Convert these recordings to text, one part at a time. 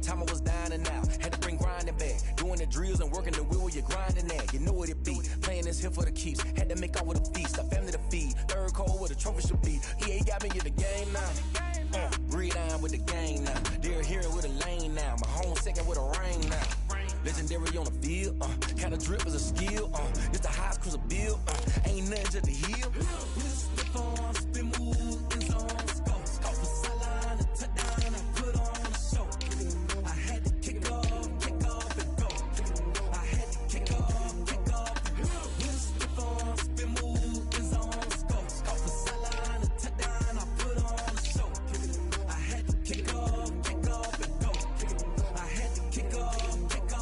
time I was dining out. Had to bring grinding back. Doing the drills and working the wheel where you're grinding at. You know what it be. Playing this here for the keeps. Had to make out with a feast. A family to feed. Third cold with a trophy should be. EA got me in the game now. Breed on with the gang now. They're here with a lane now. My home second with a rain now. Legendary on the field. Kinda drip is a skill. It's the highest cruiser bill. Ain't nothing just to heal. Spin on, spin move, in zone, scope. Scope for sideline, a touchdown, I put on a show. I had to kick off and go. I had to kick off and go. Spin on, spin move, in zone, scope. Scope for sideline, a touchdown, I put on a show. I had to kick off and go. I had to kick off and go.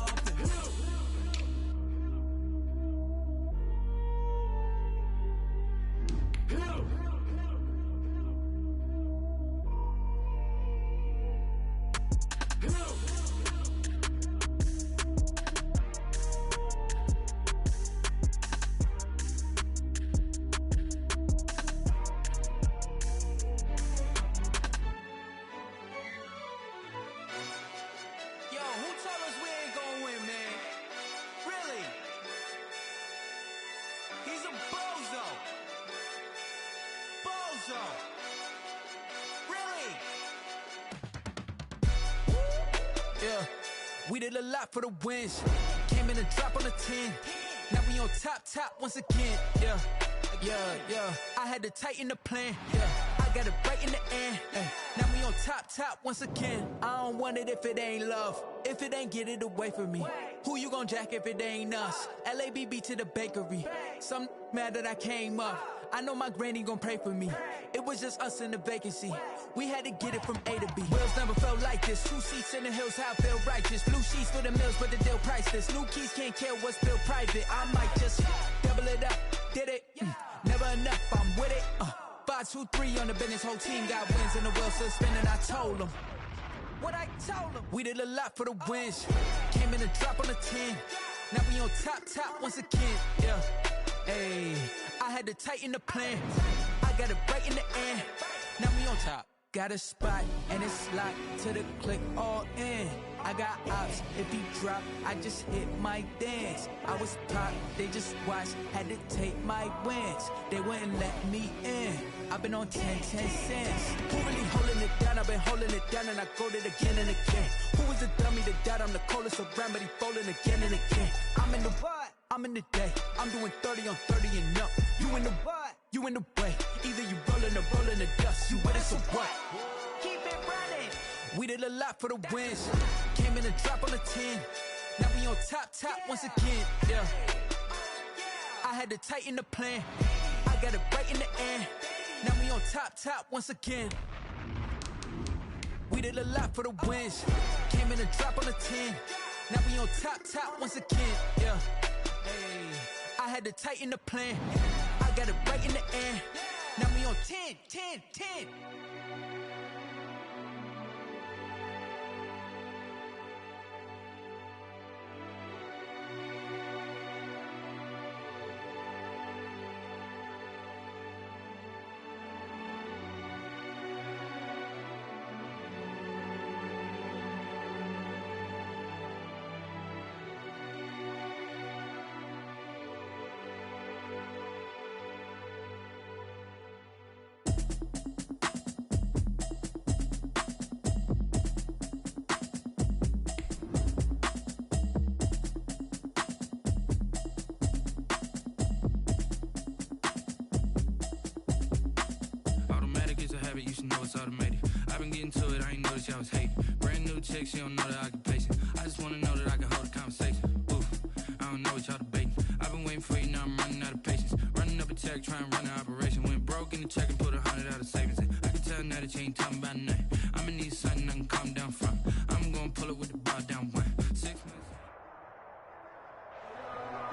We did a lot for the wins. Came in and drop on the 10. Now we on top once again. Yeah. I had to tighten the plan. Yeah. I got it right in the end. Now we on top once again. I don't want it if it ain't love. If it ain't, get it away from me. Who you gon' jack if it ain't us? LABB to the bakery. Some mad that I came up. I know my granny gon' pray for me. It was just us in the vacancy. We had to get it from A to B. Wheels never felt like this. 2 seats in the hills, how I feel righteous. Blue sheets for the mills, but the deal priceless. New keys can't care what's still private. I might just double it up. Did it? Never enough, I'm with it. 5, 2, 3 on the business. Whole team got wins and the wheels still spinning. I told them what I told them. We did a lot for the wins. Came in and drop on the 10. Now we on top once again. Yeah. Hey, I had to tighten the plan. I got it right in the end. Now we on top. Got a spot and it's locked to the click all in. I got ops, if he drop, I just hit my dance. I was pop, they just watched, had to take my wins. They wouldn't let me in. I've been on 10 cents. Who really holding it down? I've been holding it down and I go it again and again. Who is the dummy that doubt I'm the coldest around, but he folding again and again. I'm in the what? I'm in the day. I'm doing 30 on 30 and up. You in the what? You in the way. Either you rolling or rolling the dust. You with us or what? Keep it running. We did a lot for the wins. Came in and drop on the 10. Now we on top once again. Yeah. I had to tighten the plan. I got it right in the end. Now we on top once again. We did a lot for the wins. Came in and drop on the 10. Now we on top once again. Yeah. Hey, I had to tighten the plan. I got it right in the end. Now we on 10. You should know it's automated. I've been getting to it, I ain't noticed y'all was hating. Brand new chick, she don't know the occupation. I just wanna know that I can hold a conversation. Oof, I don't know what y'all debating. I've been waiting for you, now I'm running out of patience. Running up a check, trying to run an operation. Went broke in the check and put 100 out of savings. I can tell now that you ain't talking about nothing. I'ma need something I can calm down from. I'm gonna pull it with the bar down 1. 6 months.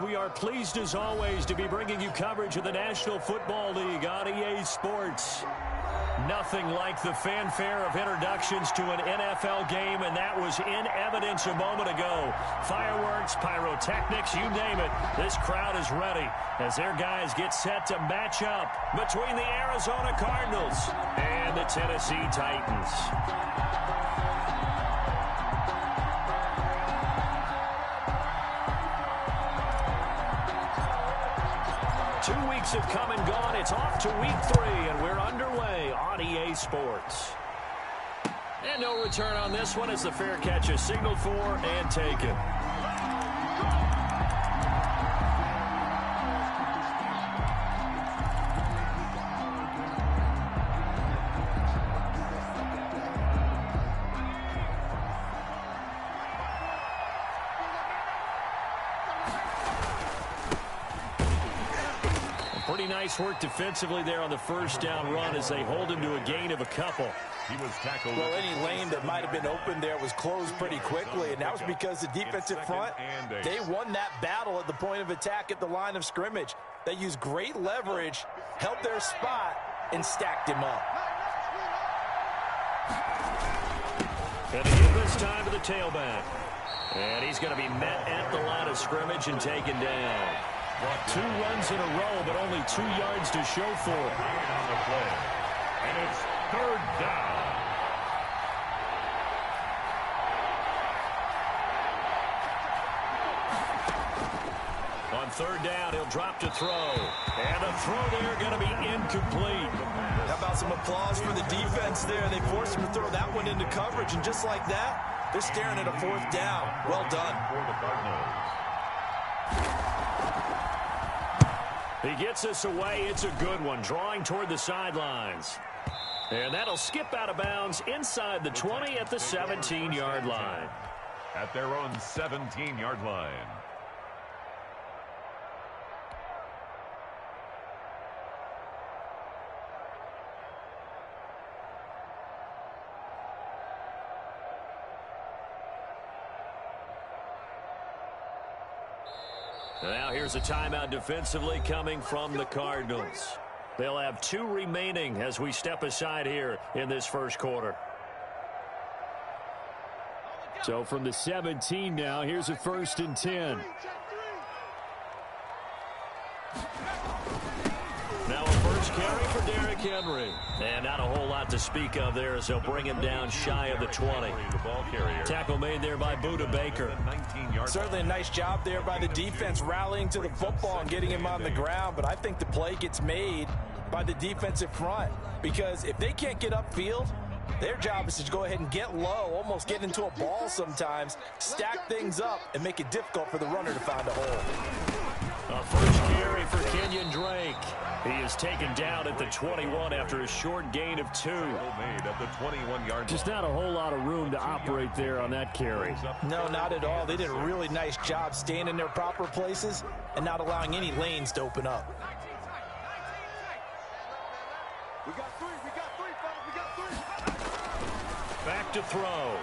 We are pleased as always to be bringing you coverage of the National Football League on EA Sports. Nothing like the fanfare of introductions to an NFL game, and that was in evidence a moment ago. Fireworks, pyrotechnics, you name it. This crowd is ready as their guys get set to match up between the Arizona Cardinals and the Tennessee Titans. 2 weeks have come and gone. It's off to week 3, and we're underway on EA Sports. And no return on this one as the fair catch is signaled for and taken. Pretty nice work defensively there on the first down run as they hold him to a gain of a couple. He was tackled. Well, any lane that might have been open there was closed pretty quickly, and that was because the defensive front, they won that battle at the point of attack at the line of scrimmage. They used great leverage, held their spot, and stacked him up. And they give this time to the tailback. And he's going to be met at the line of scrimmage and taken down. 2 runs in a row, but only 2 yards to show for it. On the play. And it's 3rd down. On 3rd down, he'll drop to throw. And the throw there going to be incomplete. How about some applause for the defense there? They forced him to throw that one into coverage, and just like that, they're staring at a 4th down. Well done. For the Cardinals. He gets this away. It's a good one, drawing toward the sidelines. And that'll skip out of bounds inside the 20 at the 17-yard line. At their own 17-yard line. Now here's a timeout defensively coming from the Cardinals. They'll have 2 remaining as we step aside here in this first quarter. So from the 17 now, here's a 1st and 10. Now a first carry for Derrick Henry. And not a whole lot to speak of there as they'll bring him down shy of the 20. Tackle made there by Budda Baker. Certainly a nice job there by the defense rallying to the football and getting him on the ground. But I think the play gets made by the defensive front. Because if they can't get upfield, their job is to go ahead and get low, almost get into a ball sometimes, stack things up, and make it difficult for the runner to find a hole. A first carry for Kenyon Drake. He is taken down at the 21 after a short gain of 2. Made at the 21-yard. Just not a whole lot of room to operate there on that carry. No, not at all. They did a really nice job staying in their proper places and not allowing any lanes to open up. We got 3, fellas, we got 3. Back to throw.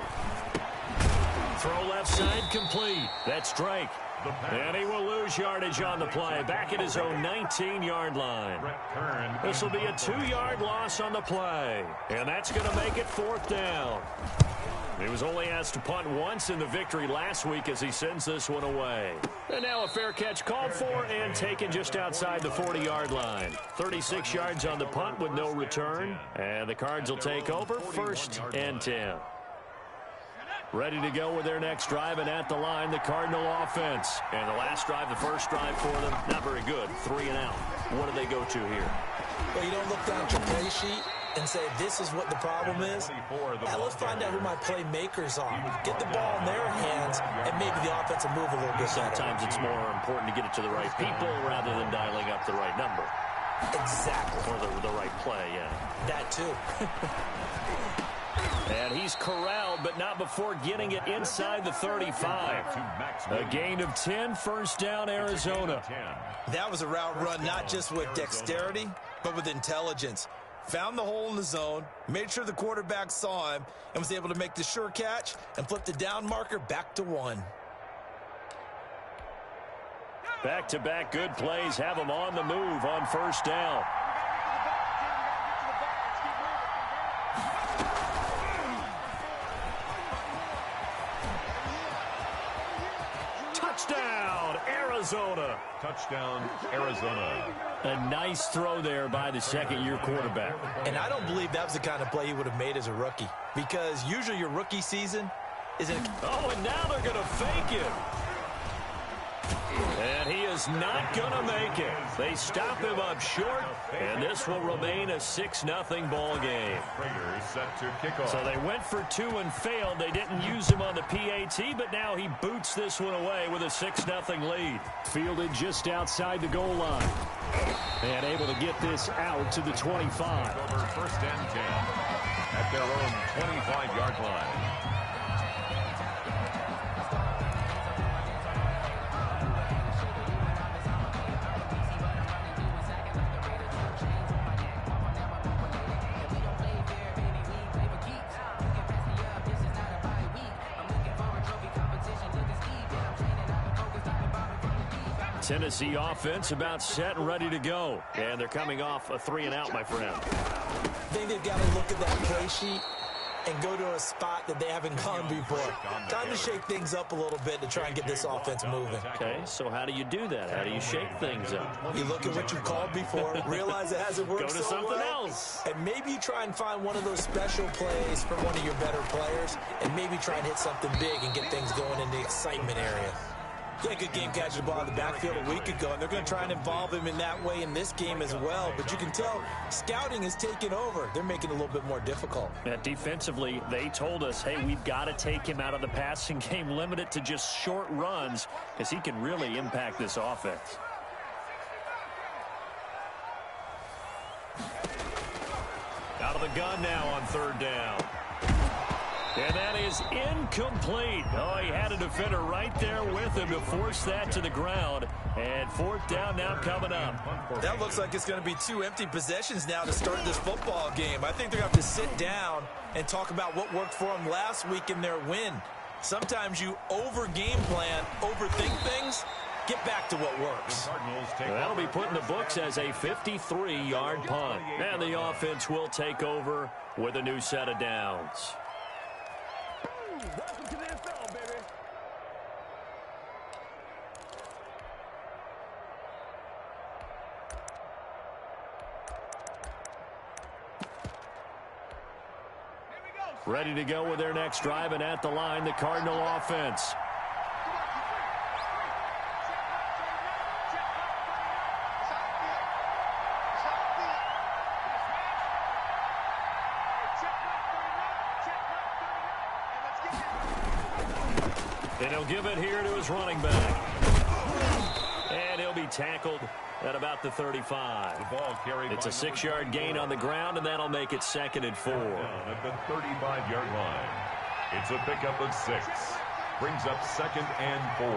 Throw left side complete. That's Drake. And he will lose yardage on the play. Back at his own 19-yard line. This will be a 2-yard loss on the play. And that's going to make it 4th down. He was only asked to punt once in the victory last week as he sends this one away. And now a fair catch called for and taken just outside the 40-yard line. 36 yards on the punt with no return. And the Cards will take over 1st and 10. Ready to go with their next drive, and at the line, the Cardinal offense. And the last drive, the first drive for them, not very good. 3 and out. What do they go to here? Well, you don't look down at your play sheet and say, this is what the problem is. Now, let's find out who my playmakers are. Get the ball in their hands, and maybe the offense will move a little bit better. Sometimes it's more important to get it to the right people rather than dialing up the right number. Exactly. Or the right play, yeah. That, too. And he's corralled, but not before getting it inside the 35. A gain of 10, 1st down, Arizona. That was a route run not just with dexterity, but with intelligence. Found the hole in the zone, made sure the quarterback saw him, and was able to make the sure catch and flip the down marker back to 1. Back-to-back good plays have him on the move on 1st down. Touchdown, Arizona. Touchdown, Arizona. A nice throw there by the 2nd-year quarterback. And I don't believe that was the kind of play he would have made as a rookie. Because usually your rookie season is in... Oh, and now they're going to fake it. And he is is not going to make it. They stop him up short, and this will remain a 6-0 ball game. Set to kick off. So they went for 2 and failed. They didn't use him on the PAT, but now he boots this one away with a 6-0 lead. Fielded just outside the goal line. And able to get this out to the 25. Over 1st and 10 at their own 25-yard line. Tennessee offense about set and ready to go. And they're coming off a 3-and-out, my friend. I think they've got to look at that play sheet and go to a spot that they haven't gone before. Time to shake things up a little bit to try and get this offense moving. Okay, so how do you do that? How do you shake things up? You look at what you called before, realize it hasn't worked Go to so something well, else. and maybe you try and find one of those special plays from one of your better players, and maybe try and hit something big and get things going in the excitement area. Yeah, good game catching the ball in the backfield a week ago, and they're going to try and involve him in that way in this game as well. But you can tell scouting is taking over. They're making it a little bit more difficult. Yeah, defensively, they told us, hey, we've got to take him out of the passing game, limit it to just short runs, because he can really impact this offense. Out of the gun now on 3rd down. And that is incomplete. Oh, he had a defender right there with him to force that to the ground. And 4th down now coming up. That looks like it's going to be 2 empty possessions now to start this football game. I think they're going to have to sit down and talk about what worked for them last week in their win. Sometimes you over-game plan, overthink things. Get back to what works. That'll be put in the books as a 53-yard punt. And the offense will take over with a new set of downs. Welcome to the NFL, baby. Ready to go with their next drive, and at the line, the Cardinal offense. And he'll give it here to his running back. And he'll be tackled at about the 35. The ball carried. It's a 6-yard gain on the ground, and that'll make it 2nd and 4. At the 35-yard line. It's a pickup of 6. Brings up 2nd and 4.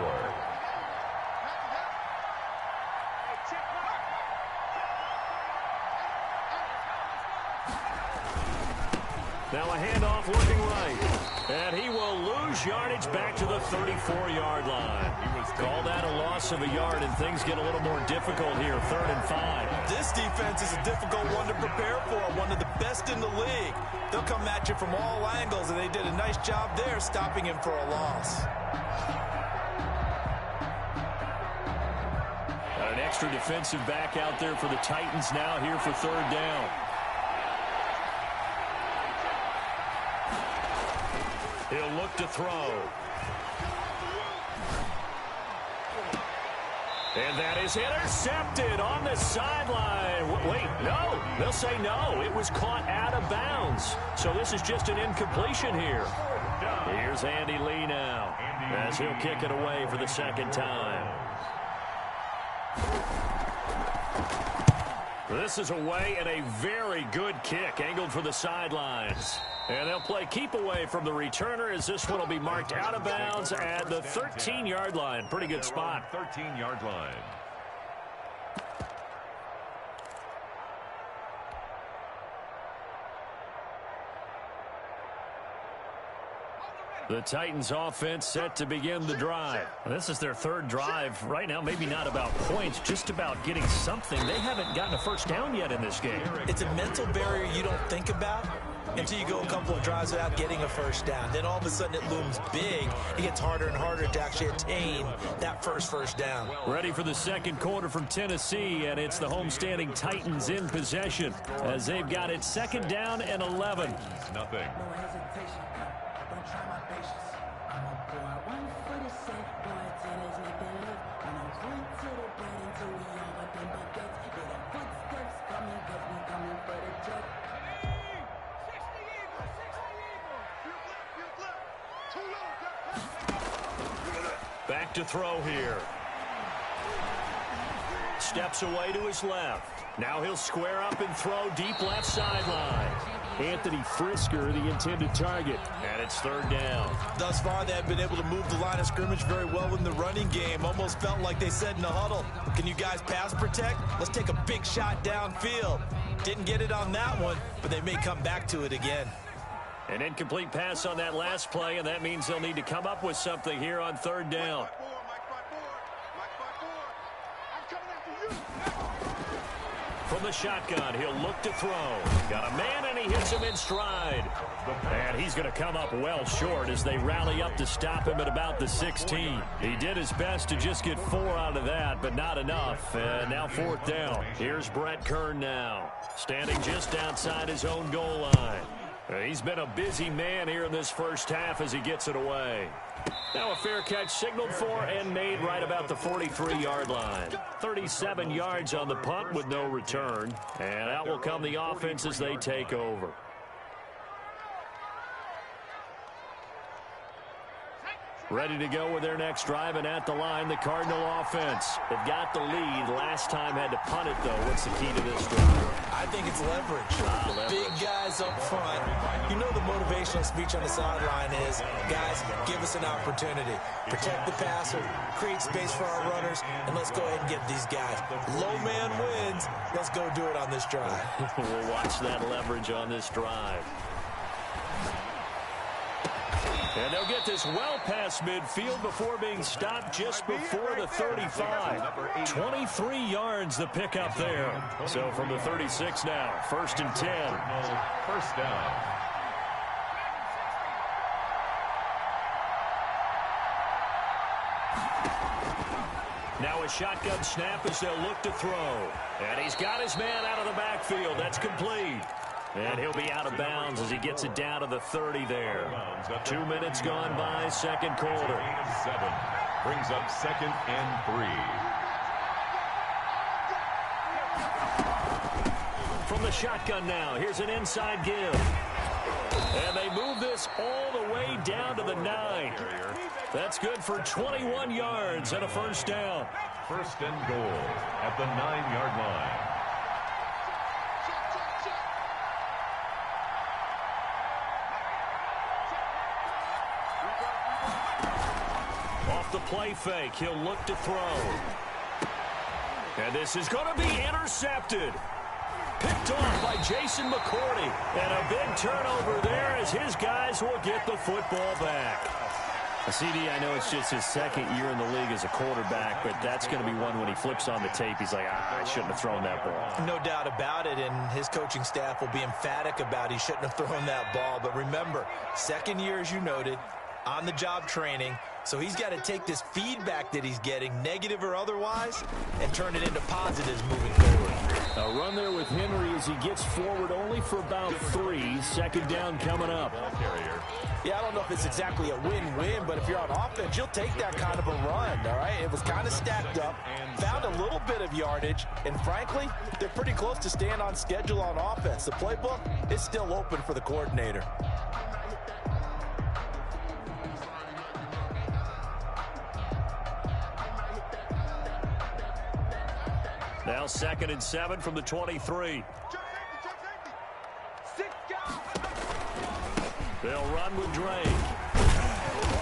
Now a handoff looking right. And he will lose yardage back to the 34-yard line. Call that a loss of a yard, and things get a little more difficult here. 3rd and 5. This defense is a difficult one to prepare for, one of the best in the league. They'll come at you from all angles, and they did a nice job there stopping him for a loss. Got an extra defensive back out there for the Titans now here for 3rd down. He'll look to throw. And that is intercepted on the sideline. Wait, no. They'll say no. It was caught out of bounds. So this is just an incompletion here. Here's Andy Lee now as he'll kick it away for the 2nd time. This is away and a very good kick angled for the sidelines. And they'll play keep away from the returner as this one will be marked out of bounds at the 13-yard line. Pretty good spot. 13-yard line. The Titans offense set to begin the drive. This is their 3rd drive. Right now, maybe not about points, just about getting something. They haven't gotten a first down yet in this game. It's a mental barrier you don't think about until you go a couple of drives without getting a first down. Then all of a sudden it looms big. It gets harder and harder to actually attain that first down. Ready for the 2nd quarter from Tennessee, and it's the homestanding Titans in possession as they've got it 2nd down and 11. Nothing. Back to throw here. Steps away to his left. Now he'll square up and throw deep left sideline. Anthony Frisker, the intended target. And it's third down. Thus far, they have been able to move the line of scrimmage very well in the running game. Almost felt like they said in the huddle, can you guys pass protect? Let's take a big shot downfield. Didn't get it on that one, but they may come back to it again. An incomplete pass on that last play, and that means they'll need to come up with something here on third down. From the shotgun, he'll look to throw. Got a man, and he hits him in stride. And he's going to come up well short as they rally up to stop him at about the 16. He did his best to just get 4 out of that, but not enough. And now fourth down. Here's Brett Kern now, standing just outside his own goal line. He's been a busy man here in this first half as he gets it away. Now a fair catch signaled for and made right about the 43-yard line. 37 yards on the punt with no return. And out will come the offense as they take over. Ready to go with their next drive, and at the line, the Cardinal offense. They've got the lead. Last time had to punt it, though. What's the key to this drive? I think it's leverage. Big guys up front. You know the motivational speech on the sideline is, guys, give us an opportunity. Protect the passer, create space for our runners, and let's go ahead and get these guys. Low man wins. Let's go do it on this drive. We'll watch that leverage on this drive. And they'll get this well past midfield before being stopped just before the 35. 23 yards the pickup there. So from the 36 now, 1st and 10. First down. Now a shotgun snap as they'll look to throw. And he's got his man out of the backfield. That's complete. And he'll be out of bounds as he gets it down to the 30 there. 2 minutes gone by, second quarter. 7 brings up 2nd and 3. From the shotgun now, here's an inside give. And they move this all the way down to the 9. That's good for 21 yards and a first down. First and goal at the 9-yard line. The play fake, he'll look to throw. And this is going to be intercepted. Picked off by Jason McCourty. And a big turnover there as his guys will get the football back. CD, I know it's just his second year in the league as a quarterback, but that's going to be one when he flips on the tape. He's like, I shouldn't have thrown that ball. No doubt about it, and his coaching staff will be emphatic about he shouldn't have thrown that ball. But remember, second year, as you noted, on-the-job training. So he's got to take this feedback that he's getting, negative or otherwise, and turn it into positives moving forward. A run there with Henry as he gets forward only for about 3. Second down coming up. Yeah, I don't know if it's exactly a win-win, but if you're on offense, you'll take that kind of a run, all right? It was kind of stacked up, found a little bit of yardage, and frankly, they're pretty close to staying on schedule on offense. The playbook is still open for the coordinator. Now 2nd and 7 from the 23. They'll run with Drake.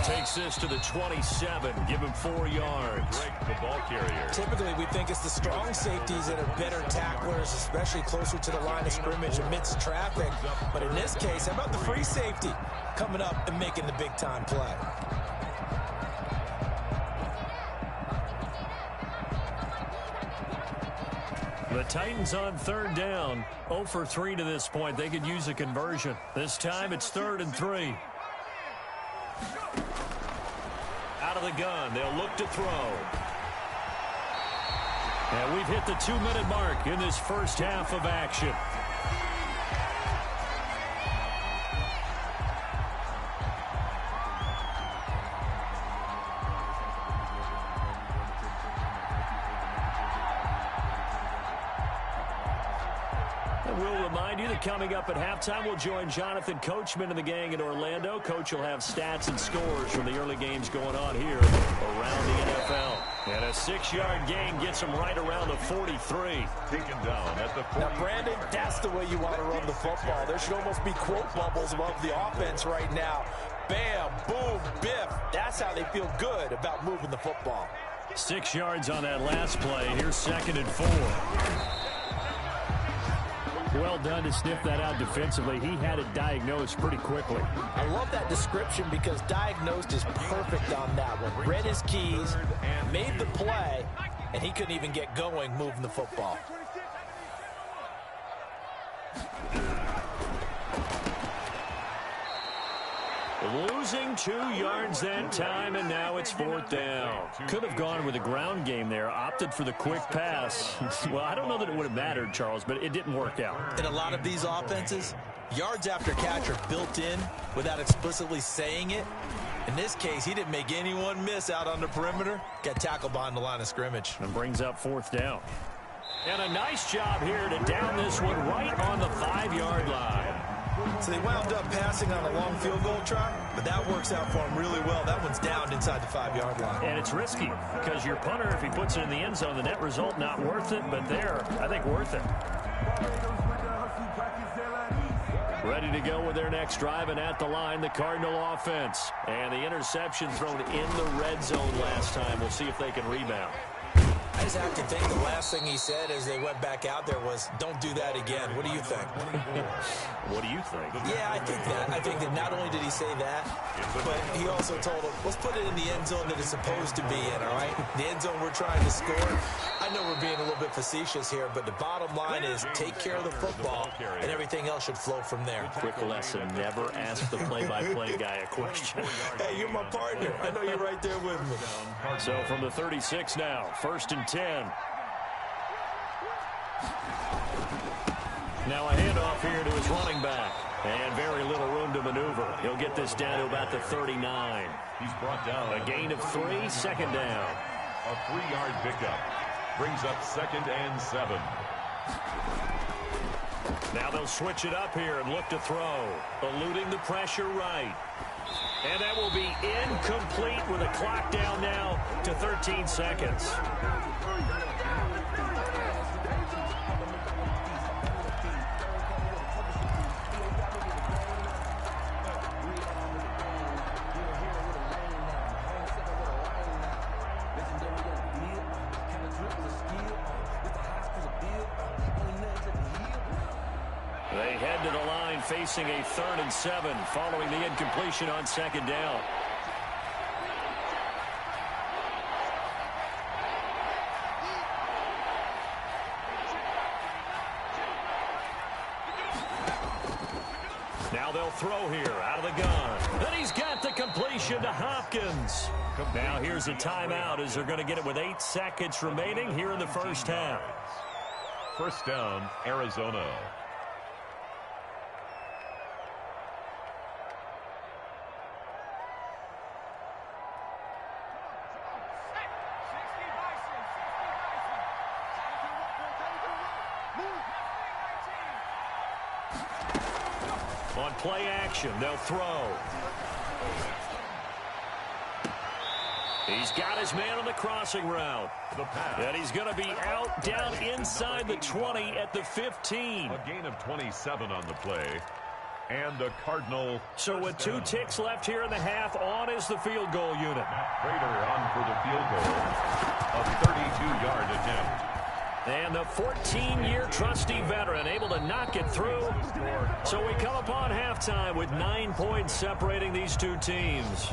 Takes this to the 27. Give him 4 yards. Drake, the ball carrier. Typically, we think it's the strong safeties that are better tacklers, especially closer to the line of scrimmage amidst traffic. But in this case, how about the free safety coming up and making the big-time play? The Titans on third down. 0 for 3 to this point. They could use a conversion. This time it's 3rd and 3. Out of the gun. They'll look to throw. And we've hit the 2-minute mark in this first half of action. And we'll remind you that coming up at halftime, we'll join Jonathan Coachman and the gang in Orlando. Coach will have stats and scores from the early games going on here around the NFL. And a 6-yard gain gets him right around the 43. Taken down at the 40. Now, Brandon, that's the way you want to run the football. There should almost be quote bubbles above the offense right now. Bam, boom, biff. That's how they feel good about moving the football. 6 yards on that last play. Here's 2nd and 4. Well done to sniff that out defensively. He had it diagnosed pretty quickly. I love that description because diagnosed is perfect on that one. Read his keys, made the play, and he couldn't even get going moving the football. Losing 2 yards that time, and now it's 4th down. Could have gone with a ground game there, opted for the quick pass. Well, I don't know that it would have mattered, Charles, but it didn't work out. In a lot of these offenses, yards after catch are built in without explicitly saying it. In this case, he didn't make anyone miss out on the perimeter. Got tackled behind the line of scrimmage. And brings up 4th down. And a nice job here to down this one right on the 5-yard line. So they wound up passing on a long field goal try, but that works out for them really well. That one's down inside the 5-yard line. And it's risky because your punter, if he puts it in the end zone, the net result not worth it, but there, I think worth it. Ready to go with their next drive, and at the line, the Cardinal offense. And the interception thrown in the red zone last time. We'll see if they can rebound. I just have to think the last thing he said as they went back out there was, don't do that again. What do you think? What do you think? Yeah, I think that. I think that not only did he say that, but he also told him, let's put it in the end zone that it's supposed to be in, all right? The end zone we're trying to score. I know we're being a little bit facetious here, but the bottom line is take care of the football, and everything else should flow from there. Quick lesson, never ask the play-by-play guy a question. Hey, you're my partner. I know you're right there with me. So from the 36 now, 1st and 10. Now a handoff here to his running back. And very little room to maneuver. He'll get this down to about the 39. He's brought down. A gain of 3, 2nd down. A 3-yard pickup. Brings up 2nd and 7. Now they'll switch it up here and look to throw. Eluding the pressure right. And that will be incomplete with a clock down now to 13 seconds. They head to the line facing a 3rd and 7 following the incompletion on 2nd down. Now they'll throw here out of the gun. And he's got the completion to Hopkins. Now here's a timeout as they're going to get it with 8 seconds remaining here in the first half. 1st down, Arizona. On play action, they'll throw. He's got his man on the crossing route. The pass. And he's going to be out down inside the 20 at the 15. A gain of 27 on the play. And the Cardinal. So with 2 ticks left here in the half, on is the field goal unit. Prater on for the field goal. A 32-yard attempt. And the 14-year trusty veteran able to knock it through. So we come upon halftime with 9 points separating these two teams.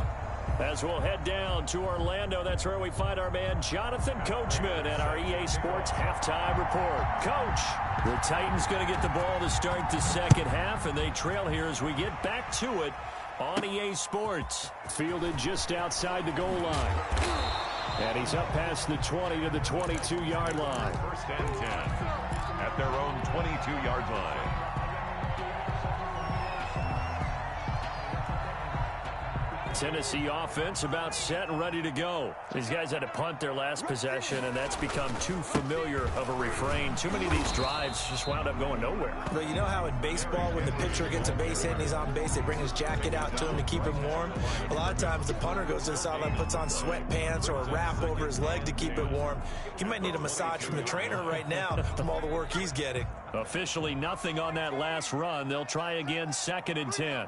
As we'll head down to Orlando, that's where we find our man Jonathan Coachman at our EA Sports Halftime Report. Coach, the Titans going to get the ball to start the second half, and they trail here as we get back to it on EA Sports. Fielded just outside the goal line. And he's up past the 20 to the 22-yard line. 1st and 10 at their own 22-yard line. Tennessee offense about set and ready to go. These guys had to punt their last possession, and that's become too familiar of a refrain. Too many of these drives just wound up going nowhere. But you know how in baseball, when the pitcher gets a base hit and he's on base, they bring his jacket out to him to keep him warm? A lot of times the punter goes to the sideline, puts on sweatpants or a wrap over his leg to keep it warm. He might need a massage from the trainer right now from all the work he's getting. Officially nothing on that last run. They'll try again, 2nd and 10.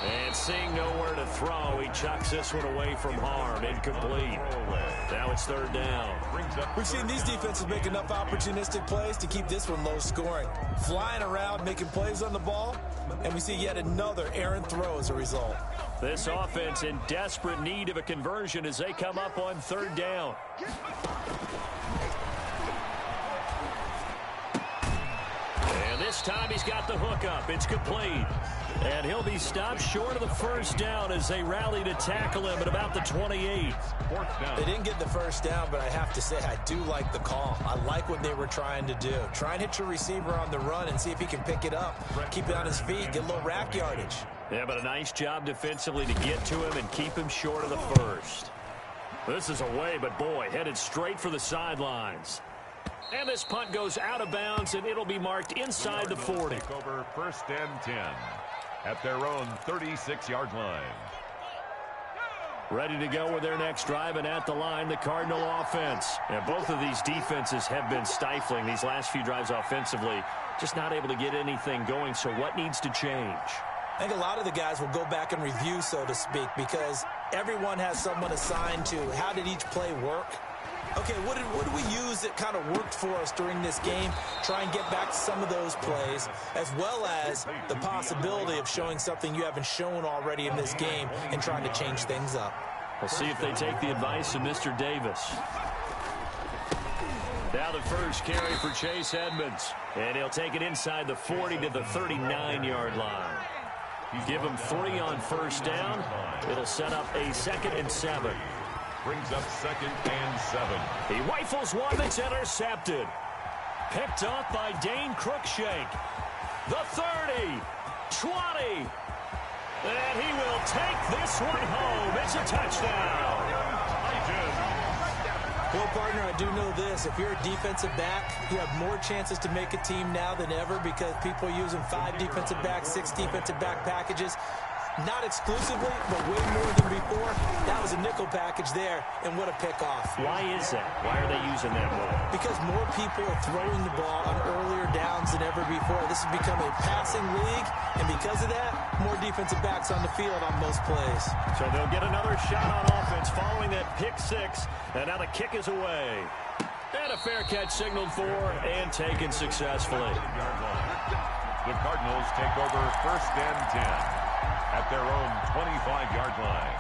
And seeing nowhere to throw, he chucks this one away from harm. Incomplete. Now it's 3rd down. We've seen these defenses make enough opportunistic plays to keep this one low scoring. Flying around, making plays on the ball, and we see yet another errant throw as a result. This offense in desperate need of a conversion as they come up on 3rd down. And this time he's got the hook up. It's complete. And he'll be stopped short of the 1st down as they rally to tackle him at about the 28. They didn't get the 1st down, but I have to say I do like the call. I like what they were trying to do. Try and hit your receiver on the run and see if he can pick it up. Keep it on his feet, get a little rack yardage. Yeah, but a nice job defensively to get to him and keep him short of the 1st. This is away, but boy, headed straight for the sidelines. And this punt goes out of bounds, and it'll be marked inside the 40. Take over 1st and 10 at their own 36-yard line. Ready to go with their next drive, and at the line, the Cardinal offense. And both of these defenses have been stifling these last few drives offensively. Just not able to get anything going, so what needs to change? I think a lot of the guys will go back and review, so to speak, because everyone has someone assigned to how did each play work. Okay, what did we use that kind of worked for us during this game? Try and get back to some of those plays, as well as the possibility of showing something you haven't shown already in this game and trying to change things up. We'll see if they take the advice of Mr. Davis. Now the first carry for Chase Edmonds. And he'll take it inside the 40 to the 39-yard line. Give him 3 on 1st down. It'll set up a 2nd and 7. Brings up 2nd and 7. He rifles one that's intercepted. Picked up by Dane Cruikshank. The 30, 20. And he will take this one home. It's a touchdown. Well, partner, I do know this. If you're a defensive back, you have more chances to make a team now than ever because people are using 5 defensive backs, 6 defensive back packages. Not exclusively, but way more than before. That was a nickel package there, and what a pickoff. Why is that? Why are they using that more? Because more people are throwing the ball on earlier downs than ever before. This has become a passing league, and because of that, more defensive backs on the field on most plays. So they'll get another shot on offense following that pick 6, and now the kick is away. And a fair catch signaled for and taken successfully. The Cardinals take over 1st and 10. At their own 25-yard line.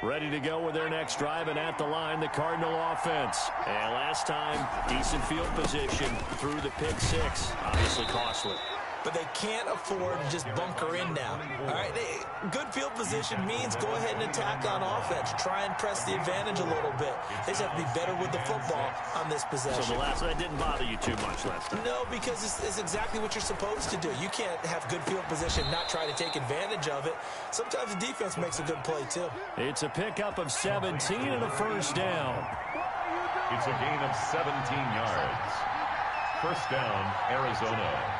Ready to go with their next drive, and at the line, the Cardinal offense. And last time, decent field position through the pick 6. Obviously costly. But they can't afford to just bunker in now. All right, good field position means go ahead and attack on offense. Try and press the advantage a little bit. They just have to be better with the football on this possession. So that didn't bother you too much last time? No, because it's exactly what you're supposed to do. You can't have good field position, not try to take advantage of it. Sometimes the defense makes a good play, too. It's a pickup of 17 and a 1st down. It's a gain of 17 yards. 1st down, Arizona.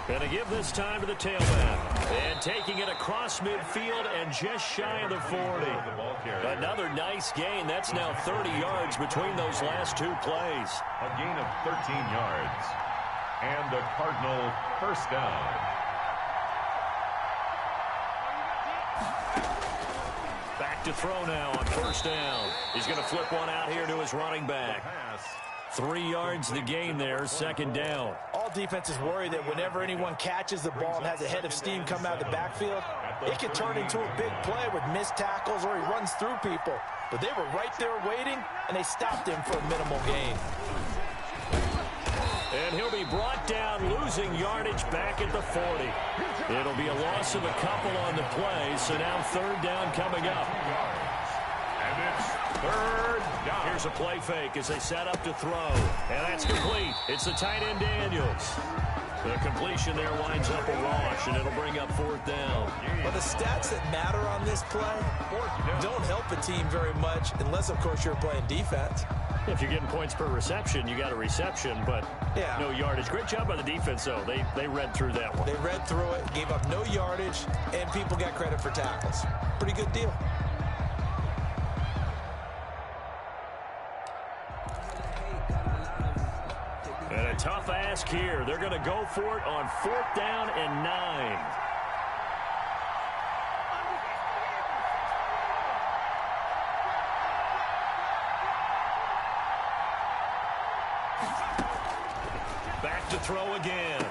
Going to give this time to the tailback. And taking it across midfield and just shy of the 40. Another nice gain. That's now 30 yards between those last 2 plays. A gain of 13 yards. And a Cardinal 1st down. Back to throw now on 1st down. He's going to flip one out here to his running back. 3 yards the gain there, 2nd down. All defenses worry that whenever anyone catches the ball and has a head of steam come out of the backfield, it could turn into a big play with missed tackles or he runs through people. But they were right there waiting, and they stopped him for a minimal gain. And he'll be brought down, losing yardage back at the 40. It'll be a loss of a couple on the play, so now third down coming up. And it's third down. Here's a play fake as they set up to throw. And that's complete. It's the tight end Daniels. The completion there winds up a wash, and it'll bring up fourth down. Well, the stats that matter on this play don't help a team very much unless, of course, you're playing defense. If you're getting points per reception, you got a reception, but no yardage. Great job by the defense, though. They read through that one. They read through it, gave up no yardage, and people got credit for tackles. Pretty good deal. And a tough ask here. They're going to go for it on fourth down and 9. Back to throw again.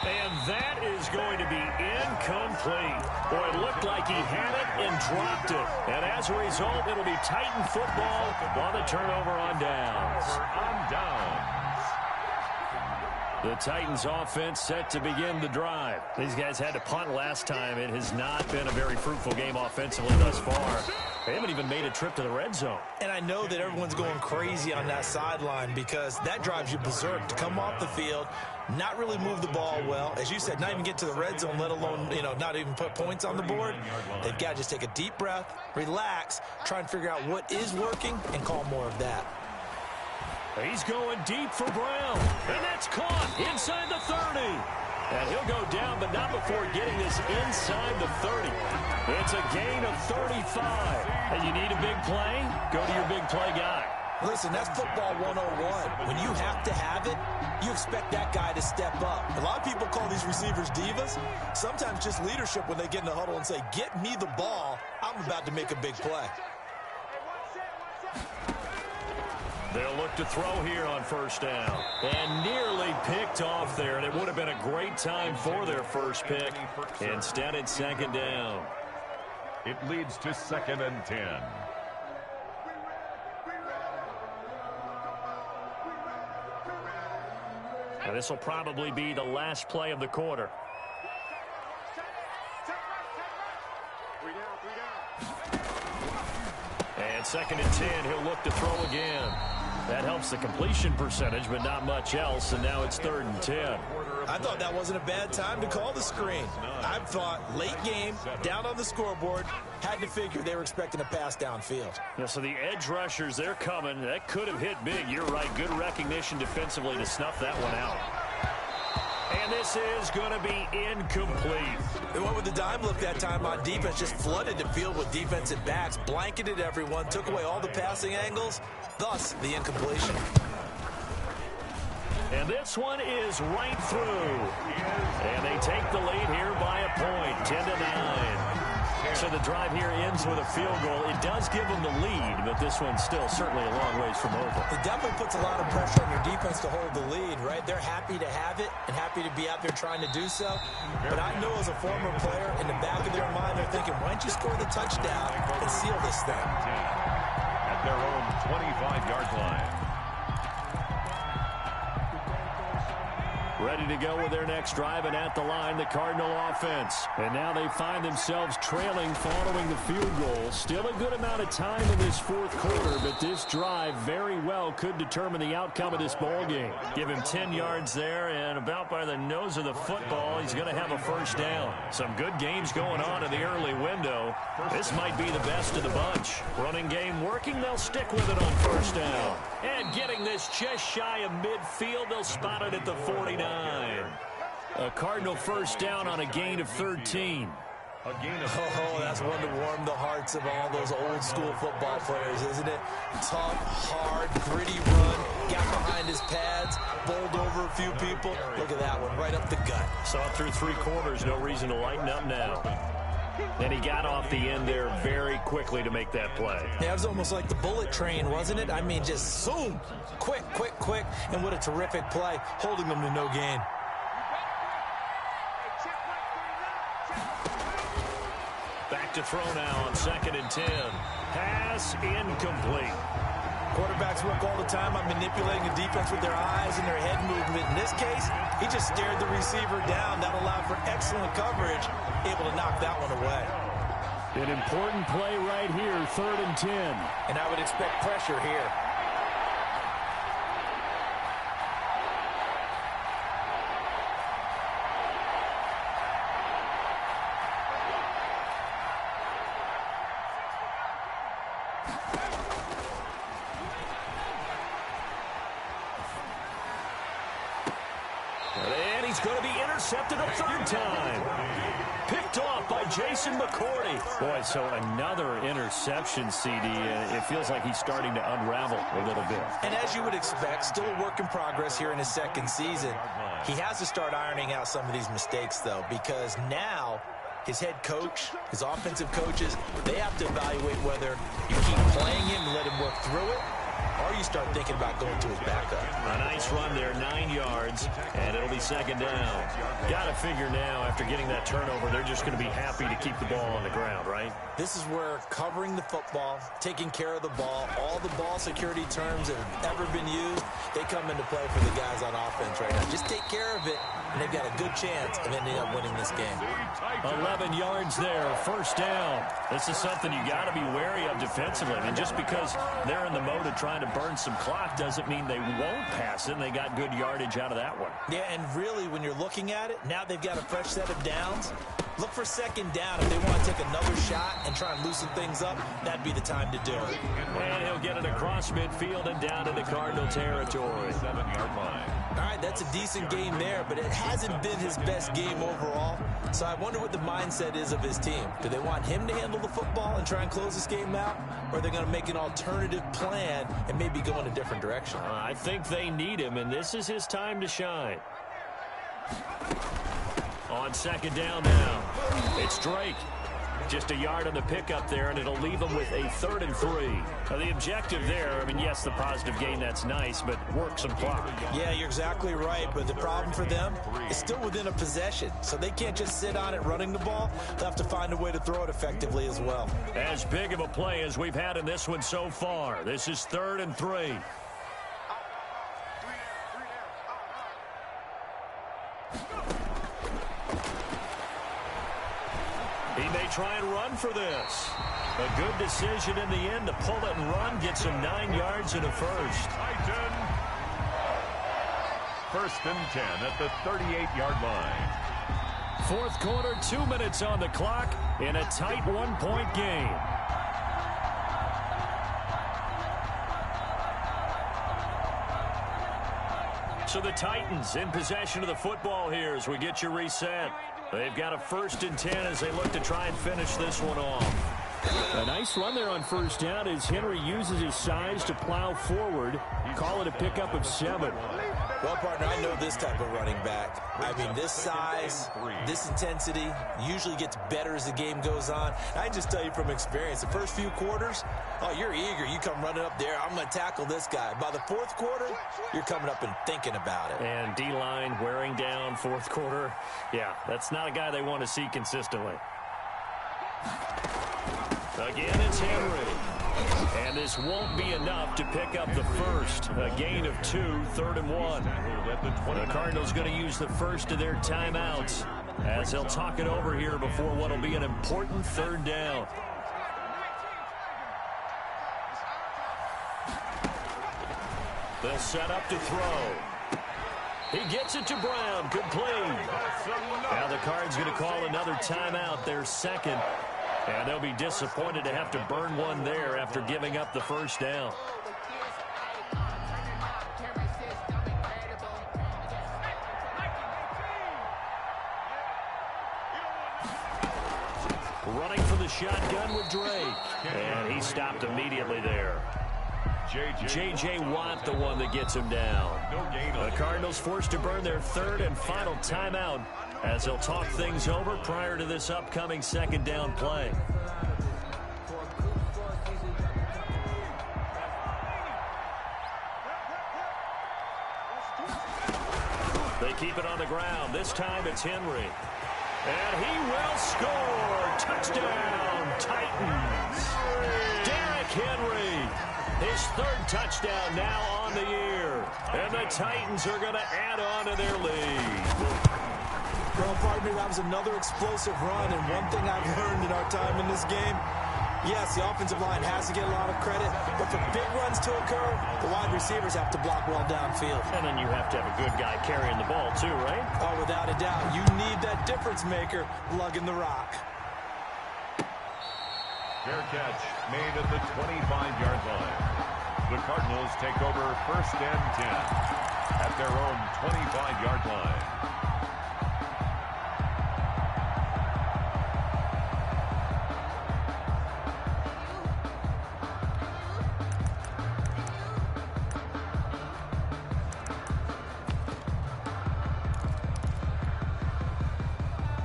And that is going to be incomplete. Boy, it looked like he had it and dropped it. And as a result, it'll be Titan football on the turnover on downs. The Titans offense set to begin the drive. These guys had to punt last time. It has not been a very fruitful game offensively thus far. They haven't even made a trip to the red zone. And I know that everyone's going crazy on that sideline because that drives you berserk to come off the field, not really move the ball well. As you said, not even get to the red zone, let alone, not even put points on the board. They've got to just take a deep breath, relax, try and figure out what is working, and call more of that. He's going deep for Brown, and that's caught inside the 30. And he'll go down, but not before getting this inside the 30. It's a gain of 35. And you need a big play? Go to your big play guy. Listen, that's football 101. When you have to have it, you expect that guy to step up. A lot of people call these receivers divas. Sometimes just leadership when they get in the huddle and say, get me the ball, I'm about to make a big play. They'll look to throw here on first down. And nearly picked off there, and it would have been a great time for their first pick. Instead, it's second down. It leads to 2nd and 10. Now, this will probably be the last play of the quarter. And 2nd and 10, he'll look to throw again. That helps the completion percentage, but not much else, and now it's 3rd and 10. I thought that wasn't a bad time to call the screen. I thought late game, down on the scoreboard, had to figure they were expecting a pass downfield. Yeah, so the edge rushers, they're coming. That could have hit big. You're right. Good recognition defensively to snuff that one out. And this is going to be incomplete. They went with the dime look that time on defense, just flooded the field with defensive backs, blanketed everyone, took away all the passing angles, thus the incompletion. And this one is right through. And they take the lead here by a point, 10-9. So the drive here ends with a field goal. It does give them the lead, but this one's still certainly a long ways from over. It definitely puts a lot of pressure on your defense to hold the lead, right? They're happy to have it and happy to be out there trying to do so. But I know as a former player, in the back of their mind, they're thinking, why don't you score the touchdown and seal this thing? At their own 25-yard line. Ready to go with their next drive, and at the line, the Cardinal offense. And now they find themselves trailing following the field goal. Still a good amount of time in this fourth quarter, but this drive very well could determine the outcome of this ball game. Give him 10 yards there, and about by the nose of the football, he's going to have a first down. Some good games going on in the early window. This might be the best of the bunch. Running game working, they'll stick with it on first down. And getting this just shy of midfield, they'll spot it at the 49. A Cardinal first down on a gain of 13. Oh, that's one to warm the hearts of all those old school football players, isn't it? Tough, hard, gritty run, got behind his pads, bowled over a few people. Look at that one, right up the gut. Saw through 3 quarters, no reason to lighten up now. And he got off the end there very quickly to make that play. Yeah, it was almost like the bullet train, wasn't it? I mean, just zoom, quick, quick, quick, and what a terrific play, holding them to no gain. Back to throw now on 2nd and 10. Pass incomplete. Quarterbacks work all the time on manipulating the defense with their eyes and their head movement. In this case, he just stared the receiver down. That allowed for excellent coverage, able to knock that one away. An important play right here, 3rd and 10. And I would expect pressure here. And he's going to be intercepted a 3rd time. Picked off by Jason McCourty. Boy, so another interception, CD. It feels like he's starting to unravel a little bit. And as you would expect, still a work in progress here in his 2nd season. He has to start ironing out some of these mistakes, though, because now his head coach, his offensive coaches, they have to evaluate whether you keep playing him and let him work through it, or you start thinking about going to his backup. A nice run there, 9 yards, and it'll be 2nd down. Got to figure now, after getting that turnover, they're just going to be happy to keep the ball on the ground, right? This is where covering the football, taking care of the ball, all the ball security terms that have ever been used, they come into play for the guys on offense right now. Just take care of it, and they've got a good chance of ending up winning this game. 11 yards there, 1st down. This is something you got to be wary of defensively. I mean, just because they're in the mode of trying to burn some clock doesn't mean they won't pass it, and they got good yardage out of that one. Yeah, and really, when you're looking at it, now they've got a fresh set of downs. Look for 2nd down. If they want to take another shot and try and loosen things up, that'd be the time to do it. And he'll get it across midfield and down into Cardinal territory. 7-yard line. All right, that's a decent game there, but it hasn't been his best game overall. So I wonder what the mindset is of his team. Do they want him to handle the football and try and close this game out? Or are they going to make an alternative plan and maybe go in a different direction? I think they need him, and this is his time to shine. On 2nd down now, it's Drake. Just a yard on the pickup there, and it'll leave them with a 3rd and 3. Now, the objective there, I mean, yes, the positive gain, that's nice, but work some clock. Yeah, you're exactly right, but the problem for them is still within a possession, so they can't just sit on it running the ball. They'll have to find a way to throw it effectively as well. As big of a play as we've had in this one so far. This is 3rd and 3. He may try and run for this. A good decision in the end to pull it and run. Gets him 9 yards and a 1st. 1st and 10 at the 38-yard line. 4th quarter, 2 minutes on the clock in a tight 1-point game. So the Titans in possession of the football here as we get you reset. They've got a 1st and 10 as they look to try and finish this one off. A nice run there on 1st down as Henry uses his size to plow forward. Call it a pickup of 7. Well, partner, I know this type of running back. I mean, this size, this intensity usually gets better as the game goes on. I just tell you from experience, the first few quarters, oh, you're eager. You come running up there, I'm going to tackle this guy. By the 4th quarter, you're coming up and thinking about it. And D-line wearing down 4th quarter. Yeah, that's not a guy they want to see consistently. Again, it's Henry. And this won't be enough to pick up the 1st. A gain of 2, 3rd and 1. The Cardinals going to use the first of their timeouts as they'll talk it over here before what will be an important 3rd down. They'll set up to throw. He gets it to Brown. Complete. Now the Cards going to call another timeout, their 2nd. And they'll be disappointed to have to burn one there after giving up the 1st down. Running for the shotgun with Drake. And he stopped immediately there. J.J. Watt, the one that gets him down. The Cardinals forced to burn their 3rd and final timeout as they'll talk things over prior to this upcoming 2nd down play. They keep it on the ground. This time it's Henry. And he will score. Touchdown, Titans. Derrick Henry. his third touchdown now on the year. And the Titans are going to add on to their lead. Well, partner, that was another explosive run, and one thing I've learned in our time in this game, yes, the offensive line has to get a lot of credit, but for big runs to occur, the wide receivers have to block well downfield. And then you have to have a good guy carrying the ball too, right? Oh, without a doubt. You need that difference maker lugging the rock. Fair catch made at the 25-yard line. The Cardinals take over 1st and 10 at their own 25-yard line.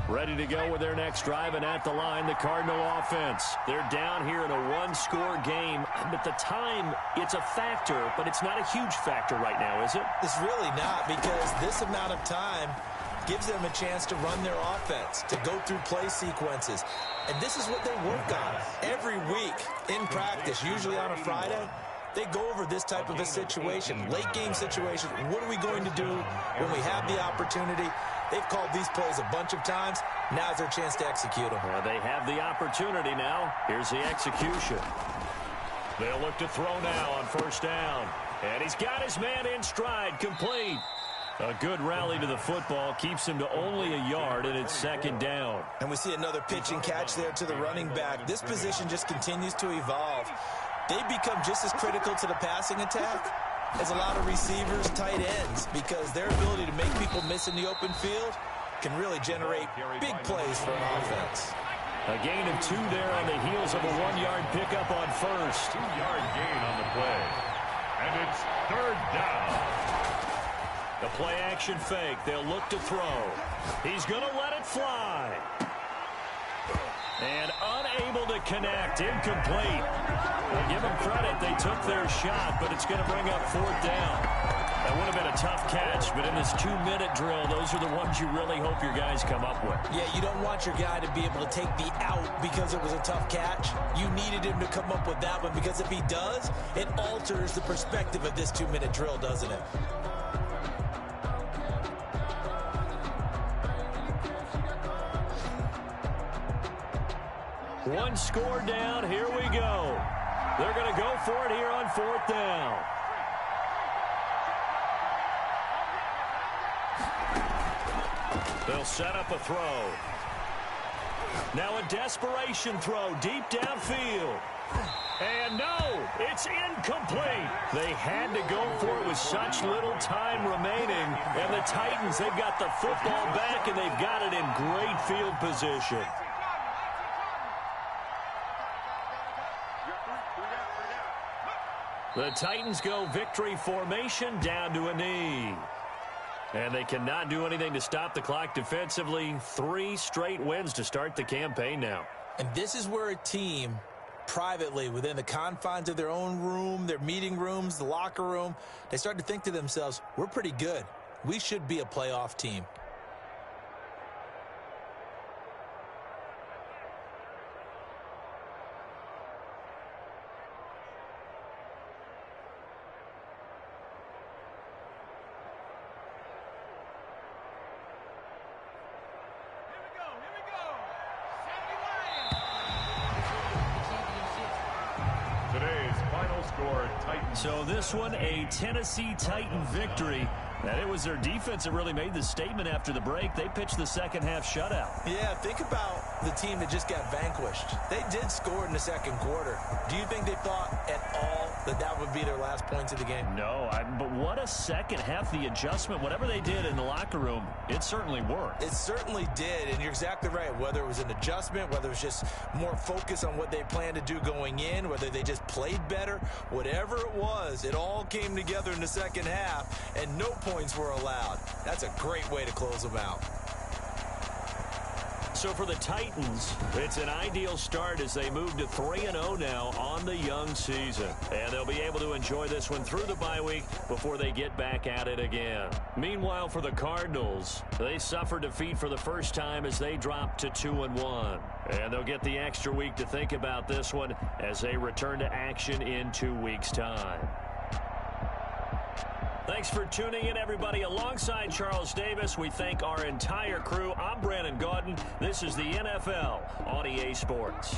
Ready to go with their next drive, and at the line, the Cardinal offense. They're down here in a one-score game. At the time, it's a factor, but it's not a huge factor right now, is it? It's really not, because this amount of time gives them a chance to run their offense, to go through play sequences. And this is what they work on every week in practice, usually on a Friday. They go over this type of a situation, late-game situation. What are we going to do when we have the opportunity? They've called these plays a bunch of times. Now's their chance to execute them. Well, they have the opportunity now. Here's the execution. They'll look to throw now on 1st down. And he's got his man in stride, complete. A good rally to the football keeps him to only a yard, and it's 2nd down. And we see another pitch and catch there to the running back. This position just continues to evolve. They become just as critical to the passing attack as a lot of receivers, tight ends, because their ability to make people miss in the open field can really generate big plays for an offense. A gain of 2 there on the heels of a 1-yard pickup on 1st. 2-yard gain on the play. And it's 3rd down. The play action fake. They'll look to throw. He's going to let it fly. And unable to connect. Incomplete. Well, give them credit. They took their shot, but it's going to bring up 4th down. That would have been a tough catch, but in this 2-minute drill, those are the ones you really hope your guys come up with. Yeah, you don't want your guy to be able to take the out because it was a tough catch. You needed him to come up with that one, because if he does, it alters the perspective of this 2-minute drill, doesn't it? One score down. Here we go. They're going to go for it here on 4th down. They'll set up a throw. Now a desperation throw deep downfield. And no, it's incomplete. They had to go for it with such little time remaining. And the Titans, they've got the football back, and they've got it in great field position. The Titans go victory formation down to a knee. And they cannot do anything to stop the clock defensively. 3 straight wins to start the campaign now. And this is where a team, privately, within the confines of their own room, their meeting rooms, the locker room, they start to think to themselves, we're pretty good. We should be a playoff team. So this one, a Tennessee Titan victory. And it was their defense that really made the statement after the break. They pitched the second half shutout. Yeah, think about the team that just got vanquished. They did score in the second quarter. Do you think they thought at all that that would be their last points of the game? No, but what a second half. The adjustment, whatever they did in the locker room, it certainly worked. It certainly did, and you're exactly right. Whether it was an adjustment, whether it was just more focus on what they planned to do going in, whether they just played better, whatever it was, it all came together in the second half, and no points were allowed. That's a great way to close them out. So for the Titans, it's an ideal start as they move to 3-0 now on the young season. And they'll be able to enjoy this one through the bye week before they get back at it again. Meanwhile, for the Cardinals, they suffered defeat for the first time as they dropped to 2-1. And they'll get the extra week to think about this one as they return to action in 2 weeks' time. Thanks for tuning in, everybody. Alongside Charles Davis, we thank our entire crew. I'm Brandon Gaudin. This is the NFL on EA Sports.